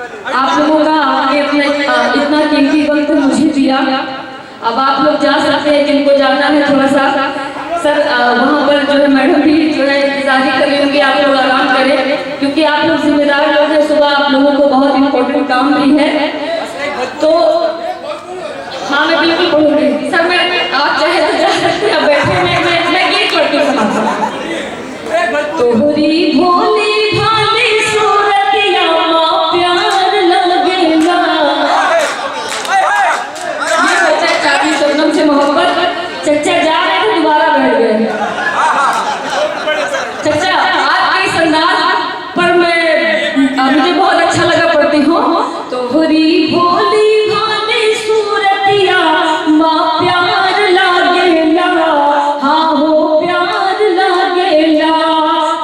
आप लोगों का आगे अपना इतना कीमती वक्त मुझे दिया। अब आप लोग जा सकते हैं, जिनको जाना है थोड़ा सा सर वहाँ पर जो है मैडम भी जो है इंतजार कर रही होंगी, आप लोग आराम करें क्योंकि आप लोग जिम्मेदार लोग हैं। सुबह आप लोगों को बहुत इम्पोर्टेंट काम भी है, तो हाँ मैं बिल्कुल बोलूँगी सर। मैं आप चाहे तो जा सकते हैं, बैठे मैं गीत पढ़ती हूँ। तोहरी भोली भाली सूरतिया माँ प्यार लगेला, ये होता है चाबी शबनम से मोहब्बत। चचा जा रहे थे दोबारा बैठ गए। चचा आपके इस अंदाज पर मुझे बहुत अच्छा लगा, पढ़ती हूँ। तोहरी भोली भाली सूरतिया माँ प्यार लागेला, हाँ हो प्यार लागेला।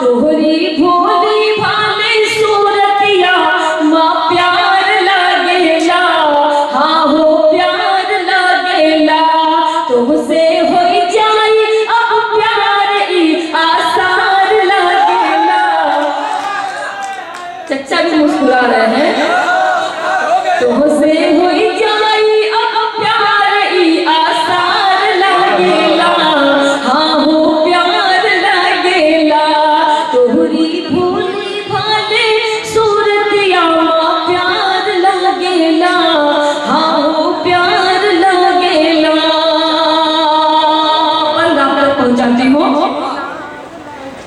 तोहरी भोली भाली सूरतिया माँ प्यार लागेला, हाँ हो प्यार लागेला। तुमसे होई जाई अब प्यार ई आसार लागेला। चचा भी मुस्कुरा रहे हैं। तुमसे होई जाई अब प्यार ई आसार लागेला, हाँ हो प्यार लागेला। तोहरी भोली भाली सूरतिया माँ प्यार लागेला, हाँ हो प्यार लागेला। पहुंचाती हूँ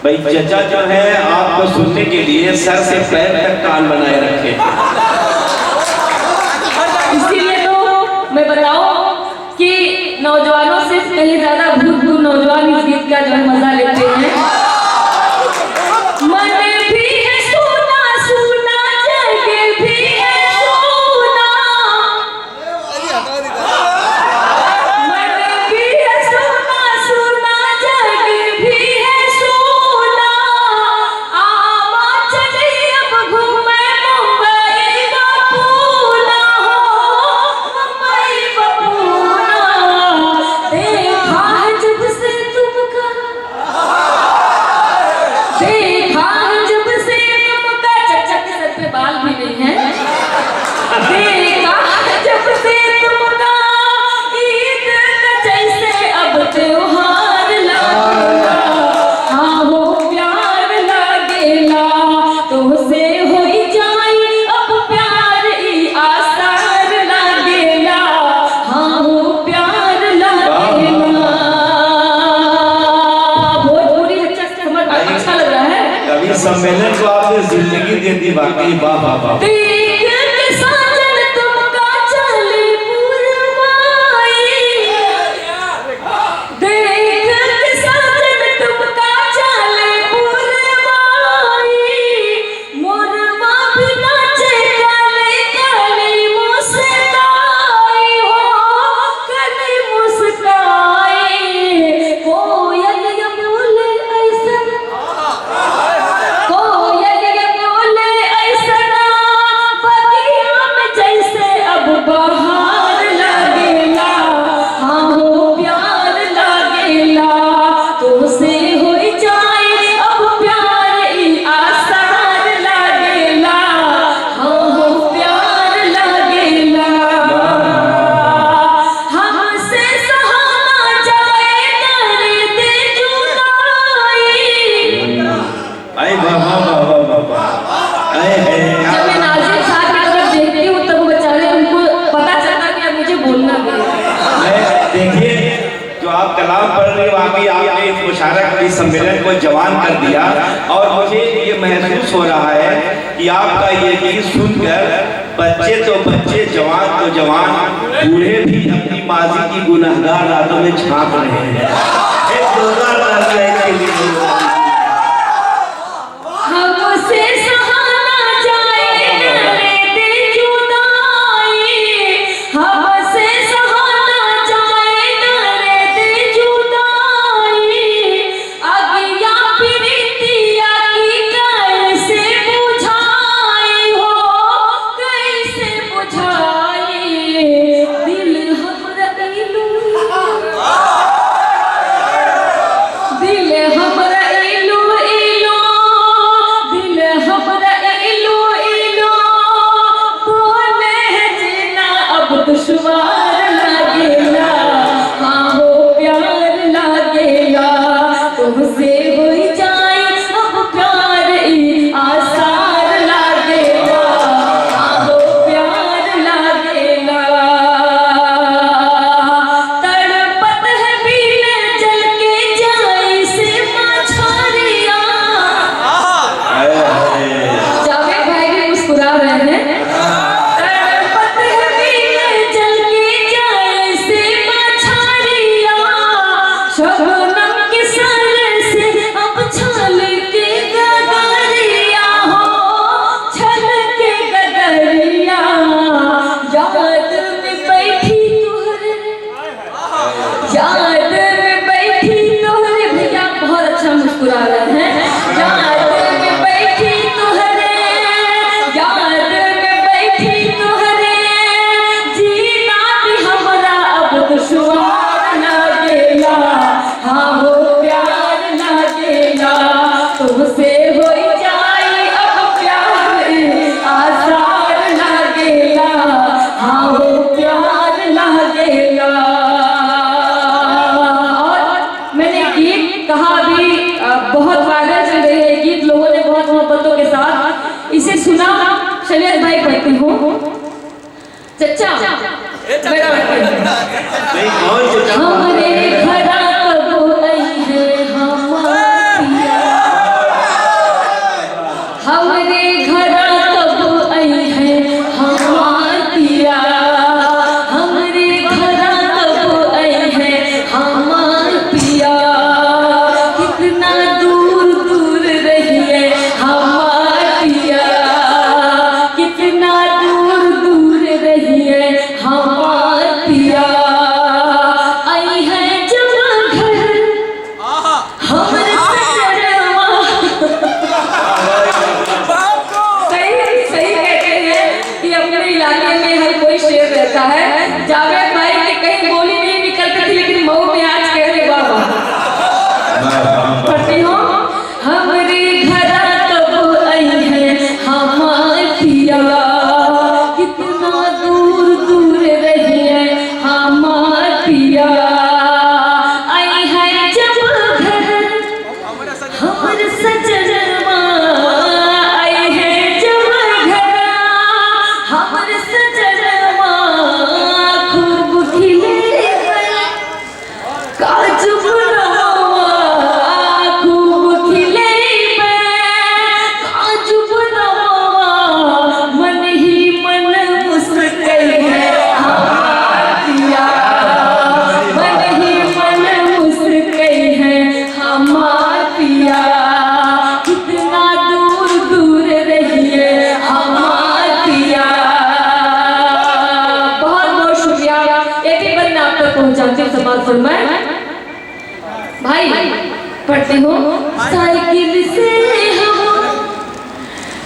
भाई चचा जो है आपको सुनने के लिए सर से पैर तक कान बनाए रखे। इसीलिए तो मैं बताऊं कि नौजवानों से कहीं ज्यादा भूतपूर्व नौजवान इस गीत का जो है मजा लेते हैं। मन भी है सोना सोना, जग भी है सोना। मन भी है सोना सोना, जग भी है सोना। आवा चले अब घूमे मुंबई बपूना, मुंबई बपूना। देखा है जब से तुमका, देखा है जब से तुमका। चचा के सर पे बाल भी नहीं है। देखा है जब से तुमका, ईद का जैसे अब त्योहार लागेला, हाँ हो प्यार लागेला। तुमसे होई जाई अब प्यार ई आसार लागेला, हाँ हो प्यार लागेला। भोजपुरी चचा से समझ अच्छा लग रहा है। कवि सम्मेलन को आपने जिंदगी दे दी, वाकई वाह वाह वाह। देख के साजन तुमका चली पुरवाई, देख के साजन तुमका चली पुरवाई। मोरवा भी नाचे काली काली मुस्काई हो, काली मुस्काई। कोयल ये बोले ऐसन, कोयल ये बोले ऐसन, बगिया में जैसे अब बहार लागेला, हाँ हो प्यार लागेला। तुमसे होई जाए अब प्यार ई आसार लागेला, हाँ हो प्यार लागेला। हमसे सहा जाए दर्द जुदाई। आई वाह वाह वाह वाह वाह। आए है जब मैं नाज़िम साहब की तरफ देखती हूँ तब बेचारे उनको पता चलता कि अब मुझे बोलना है। देखिए जो आप कलाम पढ़ रहे हो, वाकई आपने इस मुशारक इस सम्मेलन को जवान कर दिया। और मुझे ये महसूस हो रहा है कि आपका ये गीत सुनकर बच्चे तो बच्चे, जवान तो जवान, बूढ़े भी अपनी माजी की गुनहगार रातों में झांक रहे हैं। एक जोरदार तालियां के लिए। हमसे सहा जाए दर्द जुदाई, हमसे सहा जाए दर्द जुदाई। अगिया प्रीतिया की कैसे बुझाई हो, कैसे बुझाई। दिल हमरा दिलू तुमसे हो जाए अब प्यार आसार लागेला, आहो प्यार लागेला। तड़पत है बिन जल के जाए से मछरिया। जावेद भाई भी मुस्कुरा रहे हैं। तड़पत है बिन जल के जाए से मछरिया, शबनम के सर से अब छल के गगरिया हो, छल के गगरिया। याद में बैठी तुहरे, याद में बैठी तुहरे, भैया बहुत अच्छा मुस्कुरा रहे हैं। याद में बैठी तुहरे, याद में बैठी तुहरे, जीना भी हमरा अब दुश्वार लागेला, हाँ हो प्यार लागेला। तुमसे हो जाए अब प्यार आसार लागेला, हाँ हो प्यार लागेला। और मैंने गीत कहा भी बहुत वायरल चल रही है गीत, लोगों ने बहुत मोहब्बतों के साथ इसे सुना। शरीयत भाई पढ़ती हूँ। चचा मेरा नहीं कौन चचा? हमरे घरा कबो आई है हमारिया, हमरे घरा कबो आई है हमारिया, हमरे घरा कबो आई है हमारिया। कितना दूर दूर रही है हमारिया, कितना दूर दूर रही है हमारिया। आई है जब घर हमरे सजनवा। सही सही कहते हैं कि अपने इलाके में हर कोई शेर रहता है। जावेद भाई की कहीं बोली नहीं निकलती थी, लेकिन मऊ में आज कह रहे बाबा। पढ़ती हूँ। हमरे घरा कबो आई है हमारिया, कितना दूर दूर रही है हमारिया। आई है जब घर हमर सजनवा, आई है जब घर हमर सजनवा। खूब खिले काजू बनवा, खूब खिले काजू बनवा। मन ही मन मुस्कुराई है हमारिया, मन ही मन मुस्कुराई है हमारिया। कितना दूर दूर रही है हमारिया। बहुत बहुत शुक्रिया। एक ही बंदा आप तक पहुंचाती हूँ समाज फरमाए। भाई पढ़ती हूँ। साइकिल से हम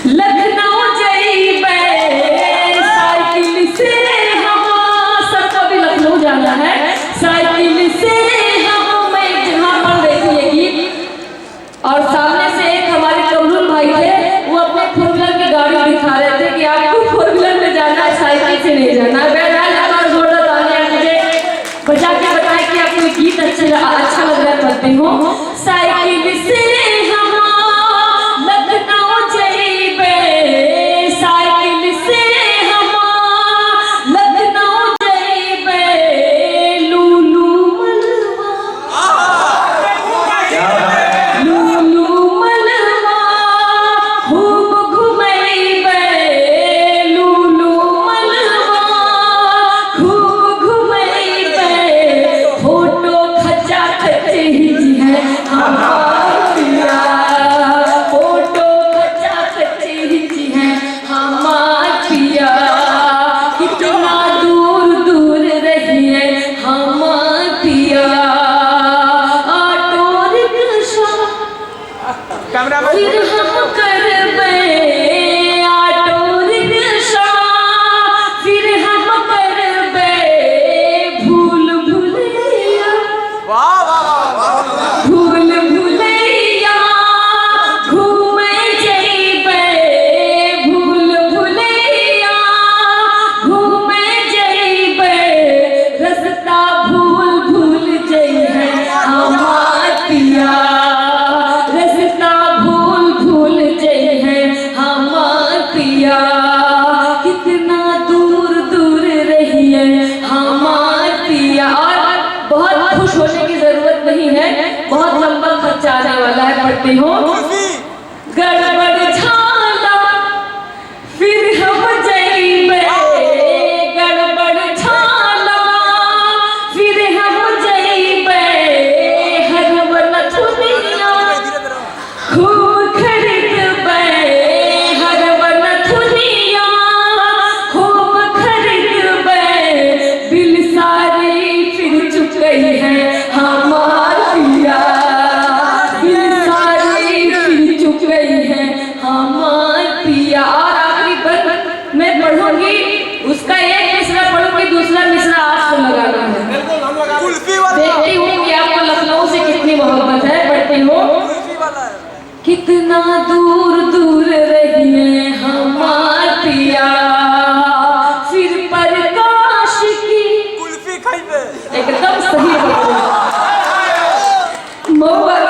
लखनऊ जाइबे, साइकिल से हम, सबको भी लखनऊ जाना है। साइकिल से हम, मैं जहाँ पढ़ रही थी ये गीत, और सामने से एक हमारे कमरुल भाई थे, वो अपने फोर व्हीलर की गाड़ी दिखा रहे थे कि आपको फोर व्हीलर में जाना है, साइकिल से नहीं जाना है। बहरहाल हमारा जोरदार तालियां मुझे बजा के बताएं कि आपको ये गीत अच्छा लग रहा है। पढ़ती हूँ। साइकिल से हम लखनऊ जाइबे, साइकिल से हम लखनऊ जाइबे। लूलू मलवा, लूलू मलवा खूब घुमैबे, लूलू मलवा खूब घुमैबे। फोटो खचा खची है हमारिया, फोटो खचा खची है हमारिया। कितना दूर दूर रही है हमारिया। ऑटो रिक्शा फिर हम करबे, ऑटो रिक्शा फिर हम करबे। भूल भुलैया, भूल भुलैया घूमे जइबे, भूल भुलैया घूमे जइबे। रास्ता भूल भूल जइबे हमार पिया। बहुत लंबा खर्चा आने वाला है। पढ़ती हूँ। गड़बड़ झाला फिर हम जइबे, गड़बड़ झाला फिर हम जइबे, हरवन दुनिया खूब खरीदबे, हरवन दुनिया खूब खरीदबे, बिल सारे फिर चुके हैं हमार पिया, बिल सारे फिर चुके हैं हमार पिया। और आखिरी बात मैं पढ़ूंगी, उसका एक मिसरा पढ़ूंगी, दूसरा मिसरा आपको लगाना है। देखती हूँ कि आपको लखनऊ से कितनी मोहब्बत है। पढ़ती हूँ। कितना दूर दूर रहिए हमार पिया, फिर प्रकाश की एकदम सही मोहब्बत।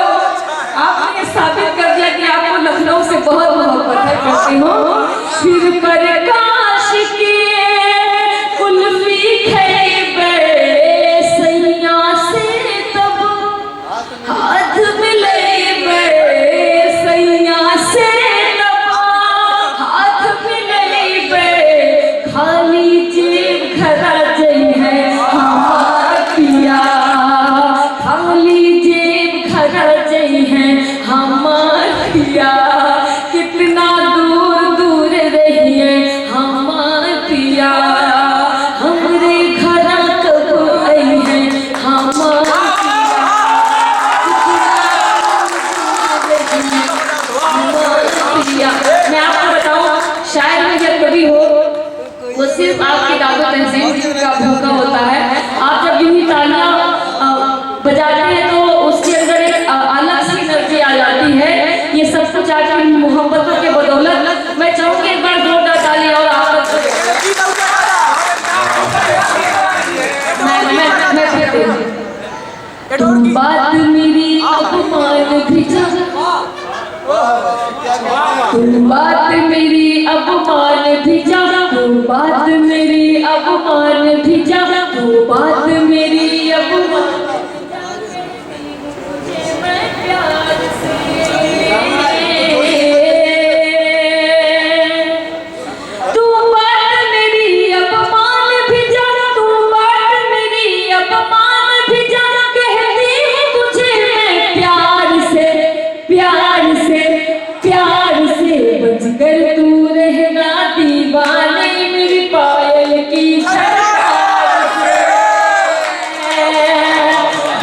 आपने ये साबित कर दिया कि आपको लखनऊ से बहुत मोहब्बत है। कहती हूँ। फिर प्रकाश की कुल्फी खैबे, सैया से तब हाथ मिलेबे, सैया से तब हाथ मिलेबे, खाली जेब खरा जई है हमार पिया, खाली जेब खरा जई है हमार पिया। कितना दूर दूर रहिए हमार पिया, हमरे घरा कब आई है हमार पिया। मैं आपको बताऊं, शायद में जब कभी हो, वो सिर्फ आपकी दावत तहसील का भूखा होता है। आप जब यूं ही तालियां बजाते हैं तो उसके अंदर एक अलग सी एनर्जी आ जाती है। ये सब कुछ आज की मोहब्बतों के बदौलत। मैं चाहूंगी एक बार जोरदार ताली। और आप बात मेरी अपमान भी जा, बात मेरी अपमान भी जा, बात मेरी अपमान भी जा, बात मेरी अपमान मैं प्यार से, तू बात मेरी अपमान भी जा, तू बात मेरी अपमान भी जा, कहती हूँ तुझे मैं प्यार से, प्यार से, प्यार से। बचकर तू रहना दीवाने मेरी पायल की झनकार से,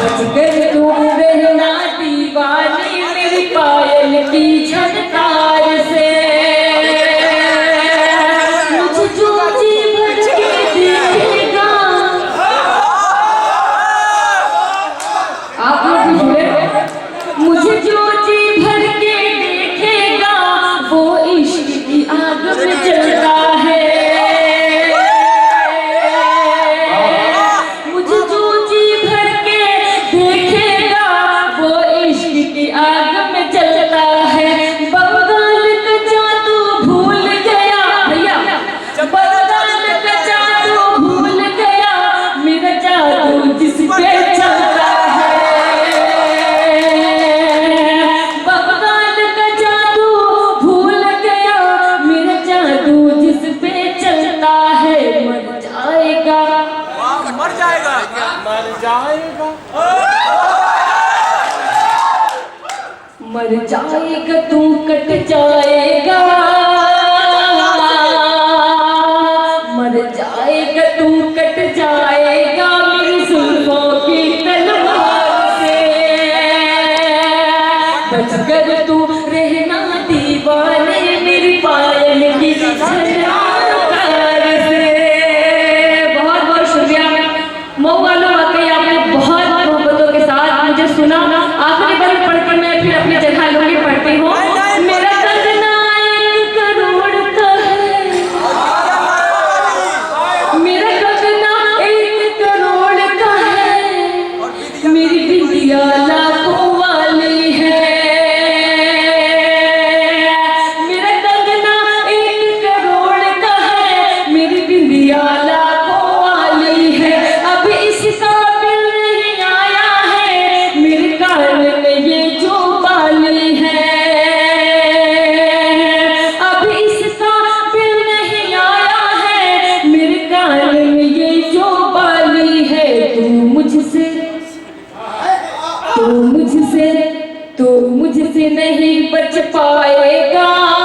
बचकर तू रहना दीवाने मेरी पायल की झनकार से। मुझे जो जी भर के देखेगा, आप लोग भी जुड़े, मुझे जो जी भर के देखेगा वो इश्क की आग में जलता है, मुझे जो जी भर के देखेगा वो इश्क की आग में जलता है। बंगाल का जादू भूल गया भैया, बंगाल का जादू भूल गया, मेरा जादू जिस पे चलता है, बंगाल का जादू भूल गया, मेरा जादू जिस पे चलता है। मर जाएगा, मर जाएगा, मर जाएगा, मर जाएगा तू कट जाएगा, मर जाएगा तू कट जाएगा मेरी जुल्फों की तलवार से। बचकर तू रहना दीवाने मेरी पायल की झनकार से। बहुत बहुत शुक्रिया मऊ वालों, वाकई आपने बहुत मोहब्बतों के साथ मुझे सुना। आखिरी बार पढ़कर मैं फिर अपनी जगह लूंगी। पढ़ती हूँ। मेरा कंगना 1 करोड़ का है, मेरा कंगना 1 करोड़ का है, मेरी बिंदिया लाखों वाली है, मेरा कंगना 1 करोड़ का है, मेरी बिंदिया लाखों वाली है। अब इसका बिल नहीं आया है, मेरे कान तुमसे नहीं बच पाएगा।